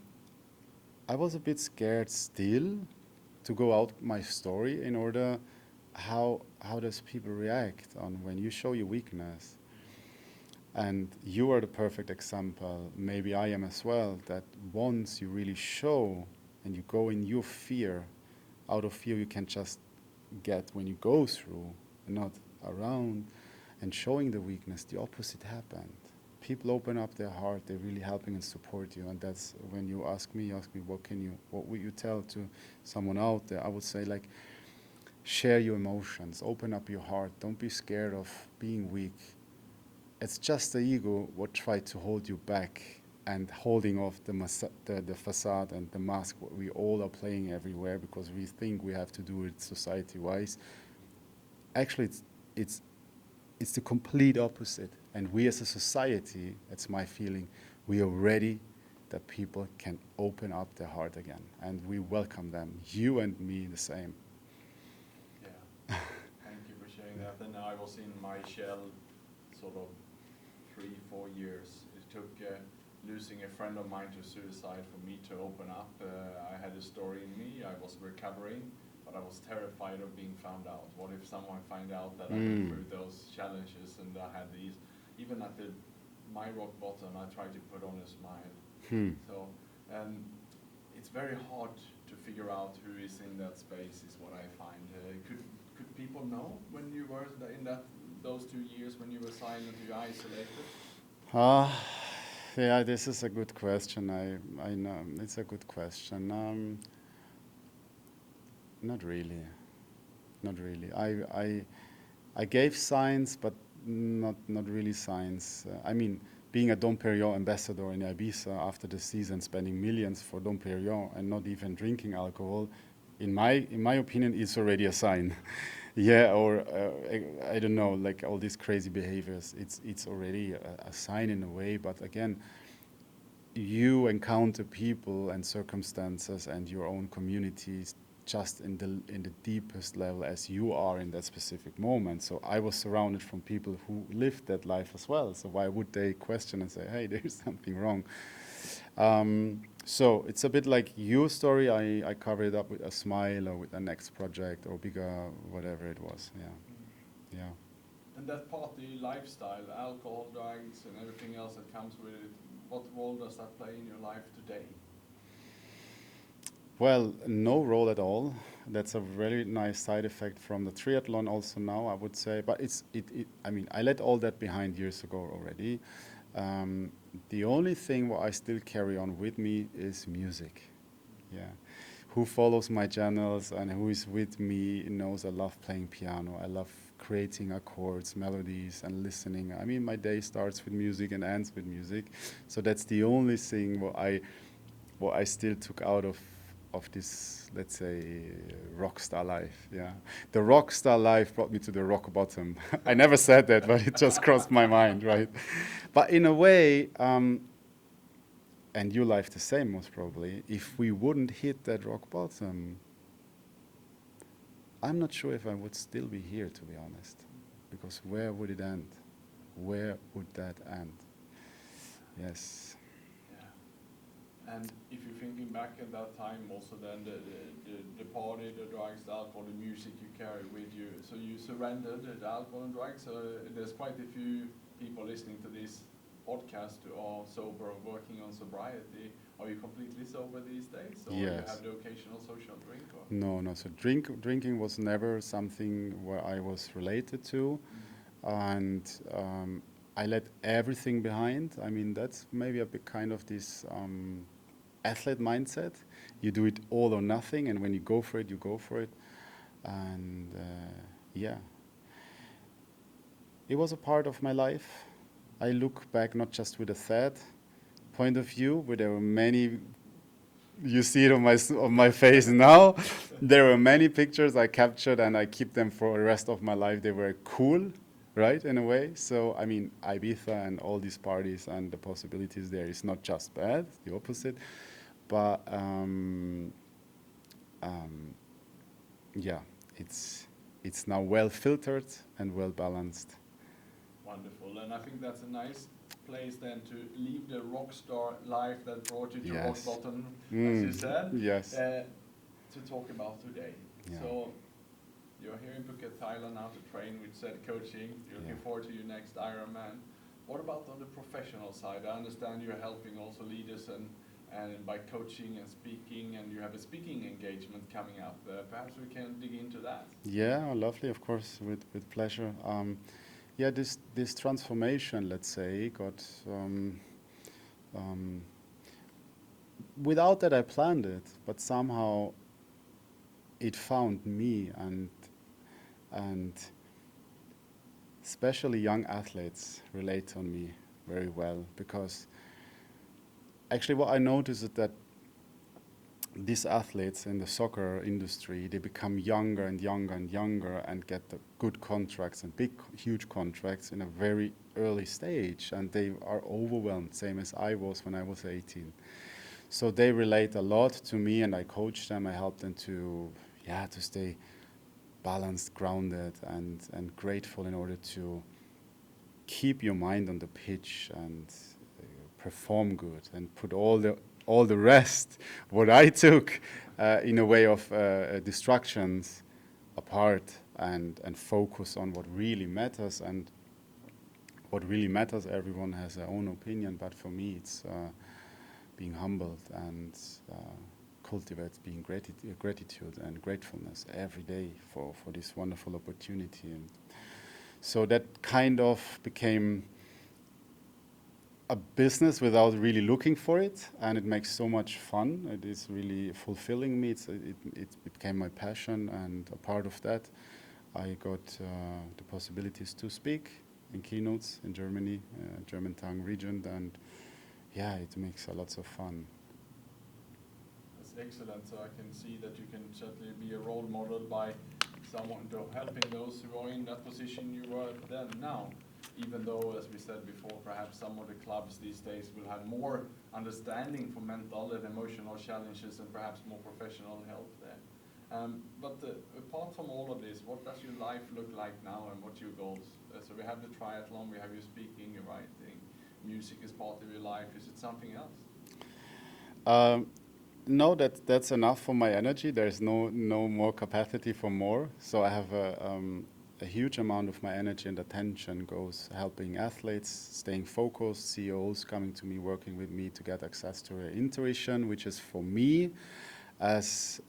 A: was a bit scared still to go out my story, in order how does people react on when you show your weakness. And you are the perfect example, maybe I am as well, that once you really show and you go in your fear, out of fear you can just get when you go through and not around, and showing the weakness, the opposite happened. People open up their heart, they're really helping and support you. And that's when you ask me what would you tell to someone out there? I would say, like, share your emotions, open up your heart, don't be scared of being weak. It's just the ego what tried to hold you back and holding off the facade and the mask what we all are playing everywhere, because we think we have to do it society-wise. Actually, it's the complete opposite. And we as a society, that's my feeling, we are ready that people can open up their heart again. And we welcome them, you and me the same.
C: Yeah, thank you for sharing that. And I was in my shell sort of 3-4 years. It took losing a friend of mine to suicide for me to open up. I had a story in me, I was recovering, but I was terrified of being found out. What if someone find out that I went through those challenges and I had these, even at my rock bottom, I tried to put on a smile. So, it's very hard to figure out who is in that space, is what I find. Could people know when you were in those 2 years when you were silent, you isolated?
A: Yeah, this is a good question. I know it's a good question. Not really, not really. I gave signs, but not really signs. I mean, being a Dom Perignon ambassador in Ibiza after the season, spending millions for Dom Perignon and not even drinking alcohol, in my opinion, is already a sign. Yeah, or I don't know, like all these crazy behaviors. It's already a sign in a way. But again, you encounter people and circumstances and your own communities just in the deepest level as you are in that specific moment. So I was surrounded from people who lived that life as well. So why would they question and say, hey, there's something wrong? So it's a bit like your story. I cover it up with a smile or with the next project or bigger, whatever it was. Yeah, yeah.
C: And that party lifestyle, alcohol, drugs, and everything else that comes with it, what role does that play in your life today?
A: Well, no role at all. That's a very nice side effect from the triathlon also now, I would say. But I mean, I let all that behind years ago already. The only thing what I still carry on with me is music. Yeah. Who follows my channels and who is with me knows I love playing piano. I love creating accords, melodies, and listening. I mean, my day starts with music and ends with music. So that's the only thing what I still took out of this, let's say, rock star life. Yeah, the rock star life brought me to the rock bottom. I never said that, but it just crossed my mind, right? But in a way, and your life the same most probably, if we wouldn't hit that rock bottom, I'm not sure if I would still be here, to be honest, because where would it end? Where would that end? Yes.
C: And if you're thinking back at that time, also then the party, the drugs, the alcohol, the music you carry with you, so you surrendered the alcohol and drugs. So there's quite a few people listening to this podcast who are sober or working on sobriety. Are you completely sober these days, or
A: Yes.
C: you have the occasional social drink? Or?
A: No. So drinking was never something where I was related to, and I let everything behind. I mean, that's maybe a bit kind of this athlete mindset. You do it all or nothing, and when you go for it, you go for it. And yeah, it was a part of my life. I look back not just with a sad point of view, but there were many. You see it on my face now. There were many pictures I captured, and I keep them for the rest of my life. They were cool, right, in a way. So, I mean, Ibiza and all these parties and the possibilities there is not just bad, the opposite. But, yeah, it's now well filtered and well balanced.
C: Wonderful, and I think that's a nice place then to leave the rock star life that brought you to rock
A: Yes.
C: bottom, as you said,
A: Yes.
C: to talk about today.
A: Yeah.
C: So you're here in Phuket, Thailand now to train with said coaching. You're looking forward to your next Ironman. What about on the professional side? I understand you're helping also leaders and by coaching and speaking, and you have a speaking engagement coming up. Perhaps we can dig into that.
A: Yeah, lovely, of course, with pleasure. Yeah, this transformation, let's say, got without that I planned it, but somehow it found me, and especially young athletes relate on me very well, because actually what I noticed is that these athletes in the soccer industry, they become younger and younger and younger and get the good contracts and huge contracts in a very early stage, and they are overwhelmed, same as I was when I was 18. So they relate a lot to me, and I coach them. I help them to stay balanced, grounded, and grateful in order to keep your mind on the pitch and perform good and put all all the rest, what I took in a way of distractions apart and focus on what really matters. And what really matters, everyone has their own opinion, but for me it's being humbled and cultivate being gratitude and gratefulness every day for this wonderful opportunity. And so that kind of became a business without really looking for it, and it makes so much fun. It is really fulfilling me. It became my passion, and a part of that, I got the possibilities to speak in keynotes in Germany, German tongue region, and yeah, it makes a lot of fun.
C: That's excellent. So I can see that you can certainly be a role model by someone helping those who are in that position you were then now. Even though, as we said before, perhaps some of the clubs these days will have more understanding for mental and emotional challenges and perhaps more professional help there. But apart from all of this, what does your life look like now and what's your goals? So we have the triathlon, we have you speaking, your writing, music is part of your life. Is it something else?
A: No, that's enough for my energy. There's no more capacity for more. So I have a huge amount of my energy and attention goes helping athletes, staying focused, CEOs coming to me, working with me to get access to their intuition, which is for me, as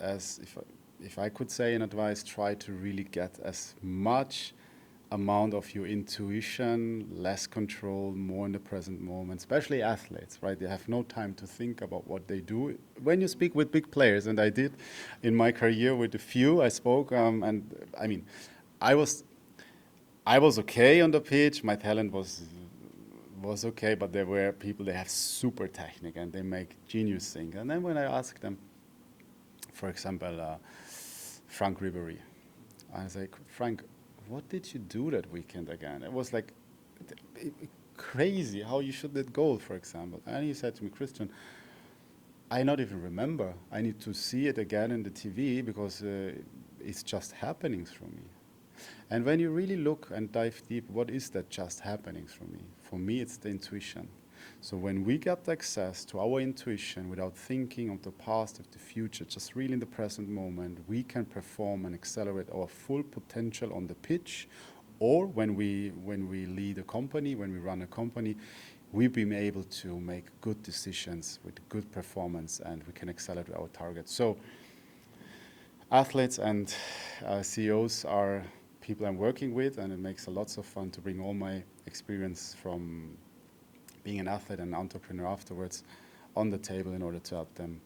A: if I could say in advice, try to really get as much amount of your intuition, less control, more in the present moment, especially athletes, right? They have no time to think about what they do. When you speak with big players, and I did in my career with a few, I spoke, and I mean, I was okay on the pitch. My talent was okay, but there were people that have super technique and they make genius things. And then when I asked them, for example, Frank Ribery, I was like, Frank, what did you do that weekend again? It was like crazy how you shot that goal, for example. And he said to me, Christian, I not even remember. I need to see it again in the TV because it's just happening through me. And when you really look and dive deep, what is that just happening through me? For me, it's the intuition. So when we get access to our intuition without thinking of the past, of the future, just really in the present moment, we can perform and accelerate our full potential on the pitch, or when we lead a company, when we run a company, we've been able to make good decisions with good performance, and we can accelerate our targets. So athletes and CEOs are people I'm working with, and it makes a lots of fun to bring all my experience from being an athlete and entrepreneur afterwards on the table in order to help them,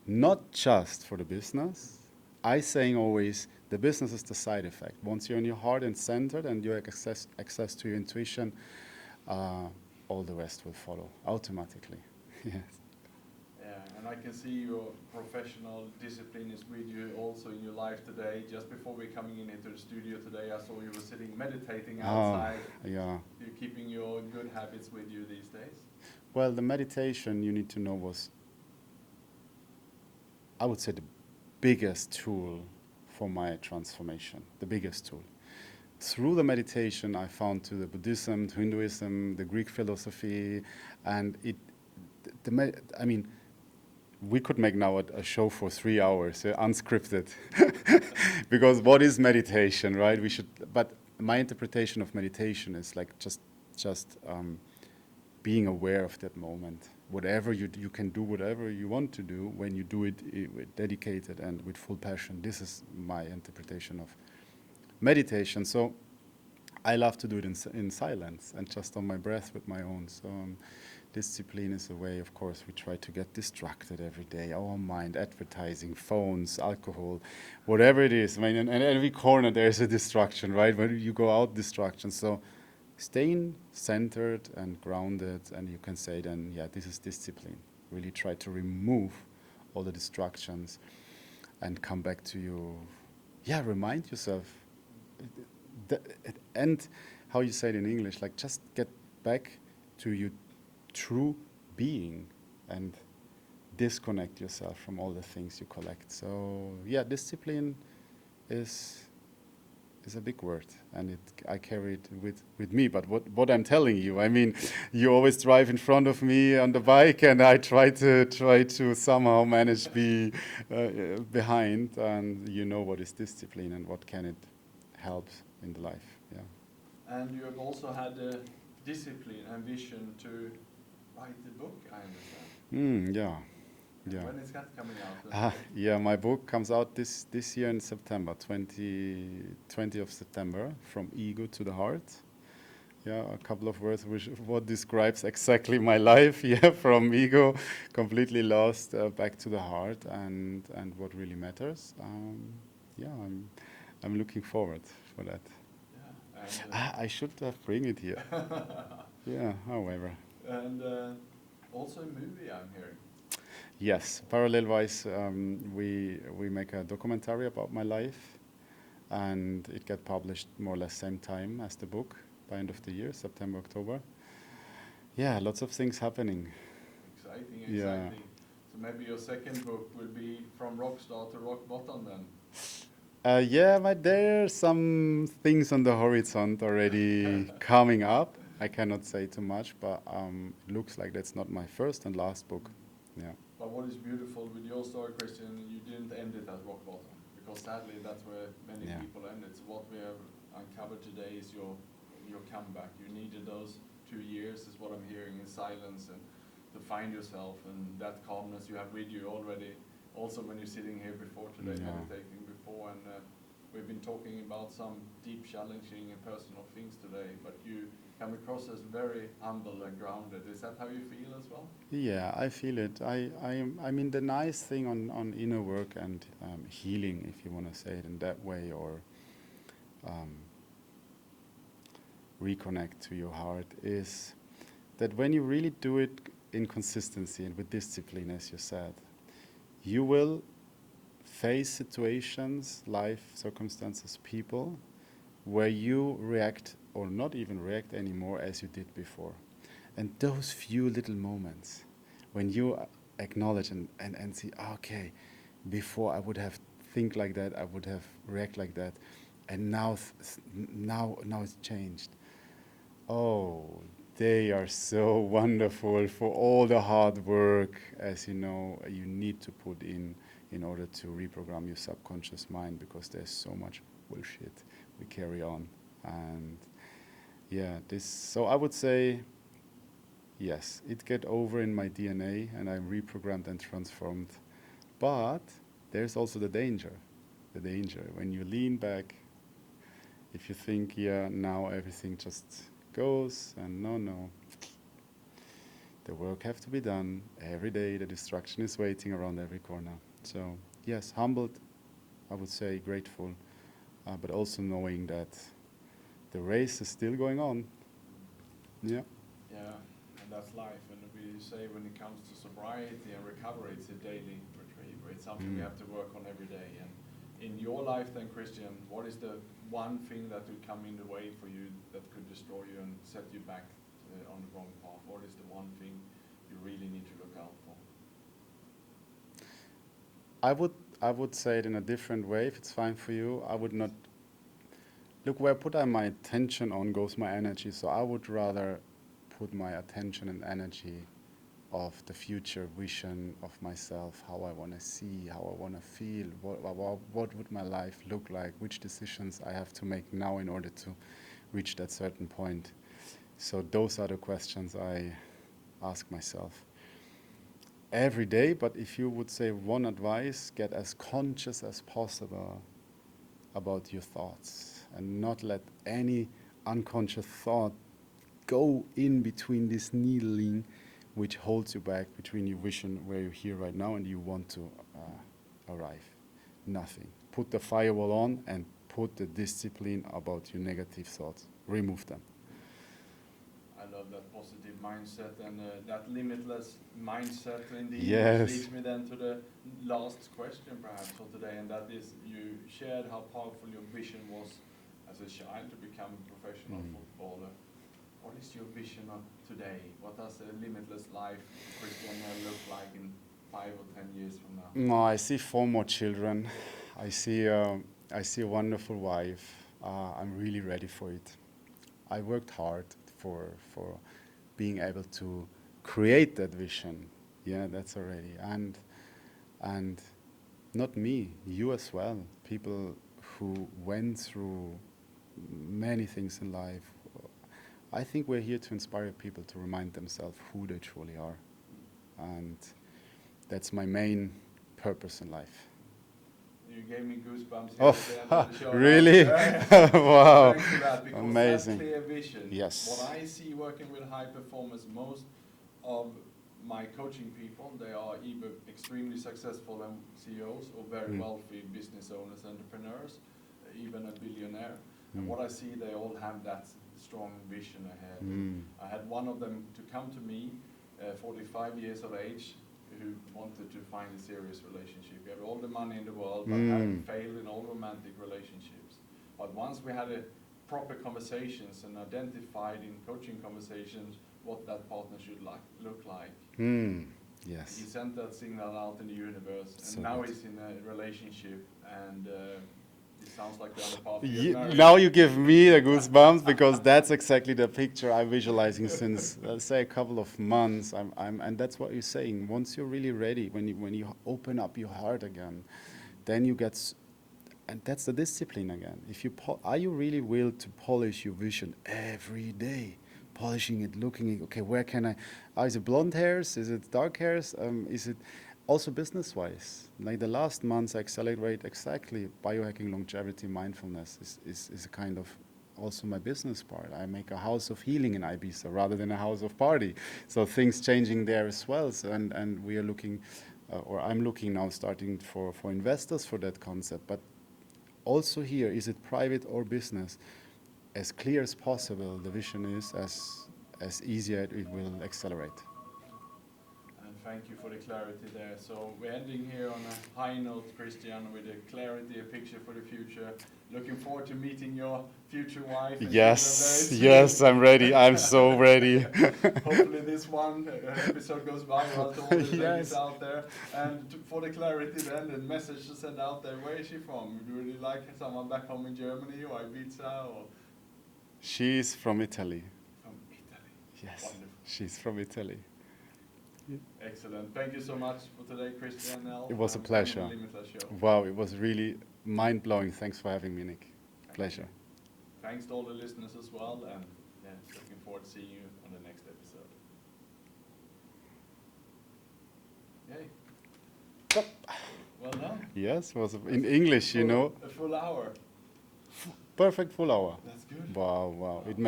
A: not just for the business. I saying always, the business is the side effect. Once you're in your heart and centered and you have access to your intuition, all the rest will follow automatically. Yes.
C: Yeah, and I can see your professional discipline is with you also in your life today. Just before we're coming into the studio today, I saw you were sitting meditating outside.
A: Yeah.
C: You're keeping your good habits with you these days?
A: Well, the meditation, you need to know, was, I would say, the biggest tool for my transformation, the biggest tool. Through the meditation, I found to the Buddhism, to Hinduism, the Greek philosophy, and I mean, we could make now a show for 3 hours, unscripted, because what is meditation, right? But my interpretation of meditation is like just being aware of that moment. Whatever you can do, whatever you want to do, when you do it with dedicated and with full passion. This is my interpretation of meditation. So I love to do it in silence and just on my breath with my own. So discipline is a way, of course, we try to get distracted every day. Our mind, advertising, phones, alcohol, whatever it is. I mean, in every corner there is a distraction, right? When you go out, distraction. So staying centered and grounded, and you can say then, yeah, this is discipline. Really try to remove all the distractions and come back to you. Yeah, remind yourself. And how you say it in English, like just get back to your true being and disconnect yourself from all the things you collect. So yeah, discipline is is a big word, and I carry it with me. But what I'm telling you, I mean, you always drive in front of me on the bike, and I try to somehow manage be behind, and you know what is discipline and what can it help in the life. Yeah.
C: And you have also had the discipline and vision to write the book, I understand.
A: Yeah.
C: And
A: Yeah.
C: when is that coming out?
A: Yeah, my book comes out this year in September, 20 of September, From Ego to the Heart. Yeah, a couple of words which what describes exactly my life. Yeah, from ego, completely lost, back to the heart, and what really matters. Yeah, I'm looking forward for that.
C: Yeah, and,
A: I should bring it here. Yeah, however.
C: and also a movie, I'm hearing.
A: Yes, parallel-wise, we make a documentary about my life, and it get published more or less same time as the book by end of the year, September, October. Yeah, lots of things happening.
C: Exciting, exciting.
A: Yeah.
C: So maybe your second book will be From Rock Star to Rock Bottom then.
A: Yeah, but there's some things on the horizon already coming up. I cannot say too much, but it looks like that's not my first and last book. Yeah.
C: But what is beautiful with your story, Christian, you didn't end it at rock bottom, because sadly that's where many
A: Yeah.
C: people end it. So what we have uncovered today is your comeback. You needed those 2 years, is what I'm hearing, in silence, and to find yourself and that calmness you have with you already. Also, when you're sitting here before today,
A: Yeah.
C: meditating before, and we've been talking about some deep, challenging, and personal things today. But you come across as very humble and grounded. Is that how you feel as well?
A: Yeah, I feel it. I mean, the nice thing on inner work and healing, if you want to say it in that way, or reconnect to your heart, is that when you really do it in consistency and with discipline, as you said, you will face situations, life circumstances, people, where you react or not even react anymore as you did before. And those few little moments when you acknowledge and see, okay, before I would have think like that, I would have react like that, and now it's changed. Oh, they are so wonderful for all the hard work, as you know, you need to put in order to reprogram your subconscious mind, because there's so much bullshit we carry on. And yeah, so I would say, yes, it get over in my DNA and I'm reprogrammed and transformed. But there's also the danger when you lean back, if you think, yeah, now everything just goes, and no, the work have to be done every day. The distraction is waiting around every corner. So yes, humbled, I would say, grateful, but also knowing that the race is still going on. Yeah.
C: Yeah, and that's life. And we say when it comes to sobriety and recovery, it's a daily retrieval. It's something we have to work on every day. And in your life then, Christian, what is the one thing that would come in the way for you that could destroy you and set you back on the wrong path? What is the one thing you really need to look out for?
A: I would say it in a different way, if it's fine for you. I would not look where I put my attention on goes my energy. So I would rather put my attention and energy of the future vision of myself, how I want to see, how I want to feel, what would my life look like, which decisions I have to make now in order to reach that certain point. So those are the questions I ask myself every day. But if you would say one advice, get as conscious as possible about your thoughts and not let any unconscious thought go in between this needling which holds you back between your vision where you're here right now and you want to arrive. Nothing. Put the firewall on and put the discipline about your negative thoughts. Remove them.
C: I love that positive mindset and that limitless mindset indeed.
A: Yes.
C: Which leads me then to the last question perhaps for today, and that is, you shared how powerful your vision was as a child to become a professional footballer. What is your vision of today? What does a limitless life, Christian, look like in 5 or 10 years from now?
A: No, I see 4 more children. I see a wonderful wife. I'm really ready for it. I worked hard for being able to create that vision. Yeah, that's already. And not me, you as well. People who went through many things in life. I think we're here to inspire people to remind themselves who they truly are. And that's my main purpose in life.
C: You gave me goosebumps here
A: Oh,
C: at the end of the show.
A: really?
C: Yeah.
A: Wow.
C: Thanks for that, because
A: Amazing.
C: that clear vision.
A: Yes.
C: What I see working with high performers, most of my coaching people, they are either extremely successful and CEOs or very wealthy business owners, entrepreneurs, even a billionaire. And what I see, they all have that strong vision ahead. I had one of them to come to me, 45 years of age, who wanted to find a serious relationship. He had all the money in the world, but had failed in all romantic relationships. But once we had a proper conversations and identified in coaching conversations what that partner should look like,
A: Yes.
C: he sent that signal out in the universe, and
A: So
C: now
A: good.
C: he's in a relationship, and it sounds like the other part to get married.
A: Now you give me the goosebumps, because that's exactly the picture I'm visualizing since, let's say, a couple of months. And that's what you're saying. Once you're really ready, when you open up your heart again, then you get, and that's the discipline again. If you are you really willed to polish your vision every day, polishing it, looking at, okay, where can I? Is it blonde hairs? Is it dark hairs? Is it also business-wise? Like the last months, I accelerate exactly biohacking, longevity, mindfulness is a kind of also my business part. I make a house of healing in Ibiza rather than a house of party. So things changing there as well. So, and we are looking, or I'm looking now, starting for investors for that concept. But also here, is it private or business? As clear as possible, the vision is, as easier it will accelerate.
C: And thank you for the clarity there. So we're ending here on a high note, Christian, with a clarity, a picture for the future. Looking forward to meeting your future wife. And
A: Yes,
C: children very
A: yes,
C: soon.
A: I'm ready. I'm so ready.
C: Hopefully this one episode goes viral to all the ladies
A: Yes.
C: out there. And for the clarity then, the message to send out there, where is she from? Would you like someone back home in Germany or Ibiza or
A: She's from Italy.
C: from Italy?
A: Yes,
C: Wonderful.
A: she's from Italy.
C: Excellent. Thank you so much for today, Christian.
A: It was a pleasure.
C: Limitless show.
A: Wow, it was really mind-blowing. Thanks for having me, Nick. Pleasure.
C: Thanks to all the listeners as well, and yeah, looking forward to seeing you on the next episode. Yay. Well done.
A: Yes, was in English, you know.
C: A full hour.
A: Perfect full hour.
C: That's good.
A: Wow, wow. It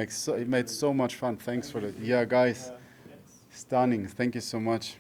A: made so much fun. Thanks for that. Yeah, guys,
C: Yes.
A: stunning. Thank you so much.